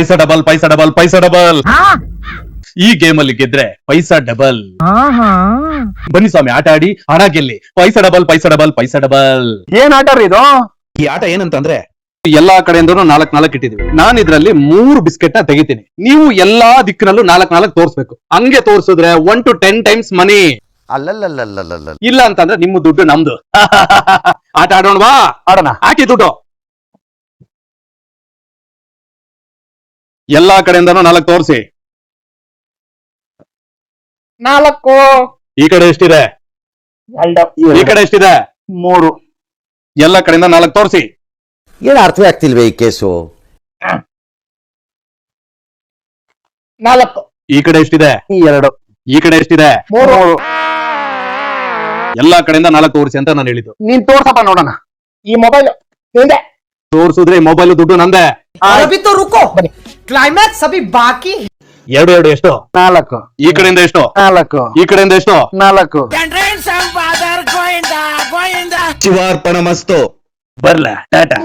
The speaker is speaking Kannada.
ಪೈಸಾ ಡಬಲ್ ಪೈಸಾ ಡಬಲ್ ಪೈಸಾ ಡಬಲ್. ಈ ಗೇಮ್ ಅಲ್ಲಿ ಗೆದ್ರೆ ಪೈಸಾ ಡಬಲ್. ಬನ್ನಿ ಸ್ವಾಮಿ ಆಟ ಆಡಿ ಹಣ ಗೆಲ್ಲಿ. ಪೈಸಾ ಡಬಲ್ ಪೈಸಾ ಡಬಲ್ ಪೈಸಾ ಡಬಲ್. ಏನ್ ಆಟ ರೀ ಇದು? ಈ ಆಟ ಏನಂತಂದ್ರೆ ಎಲ್ಲಾ ಕಡೆಯಿಂದನೂ 4 ಇಟ್ಟಿದೀವಿ. ನಾನು ಇದ್ರಲ್ಲಿ 3 ಬಿಸ್ಕೆಟ್ ನ ತೆಗಿತೀನಿ. ನೀವು ಎಲ್ಲಾ ದಿಕ್ಕಿನಲ್ಲೂ 4 ತೋರ್ಸ್ಬೇಕು. ಹಂಗೆ ತೋರ್ಸಿದ್ರೆ 1 to 10 ಟೈಮ್ಸ್ ಮನಿ. ಅಲ್ಲಲ್ಲಲ್ಲಲ್ಲಲ್ಲ. ಇಲ್ಲ ಅಂತಂದ್ರೆ ನಿಮ್ಮ ದುಡ್ಡು ನಮ್ದು. ಆಟ ಆಡೋಣವಾ? ಆಡೋಣ. ಹಾಕಿ ದುಡ್ಡು. ಎಲ್ಲಾ ಕಡೆಯಿಂದನೂ 4 ತೋರಿಸಿ. 4. ಈ ಕಡೆ ಎಷ್ಟಿದೆ? 2. ಈ ಕಡೆ ಎಷ್ಟಿದೆ? 3. ಎಲ್ಲ ಕಡೆಯಿಂದ 4 ತೋರಿಸಿ. ಏನು ಅರ್ಥವೇ ಆಗ್ತಿಲ್ವೇ ಈ ಕೇಸು? 4. ಈ ಕಡೆ ಎಷ್ಟಿದೆ? 2. ಈ ಕಡೆ ಎಷ್ಟಿದೆ? 3. ಎಲ್ಲಾ ಕಡೆಯಿಂದ 4 ತೋರಿಸಿ ಅಂತ ನಾನು ಹೇಳಿದ್ದು. ನೀನ್ ತೋರ್ಸಪ್ಪ ನೋಡೋಣ. ಈ ಮೊಬೈಲ್ ನಿಂದೆ. ತೋರ್ಸುದ್ರೆ ಮೊಬೈಲ್ ದುಡ್ಡು ನಂದೆ. अभी तो रुको, क्लाइमैक्स अभी बाकी. 2 ಎಷ್ಟು? 4. ಈ ಕಡೆಯಿಂದ ಎಷ್ಟು? 4. ಈ ಕಡೆಯಿಂದ ಎಷ್ಟು? 4. ಶಿವಾರ್ಪಣ ಮಸ್ತು. ಬರ್ಲ ಟಾಟಾ.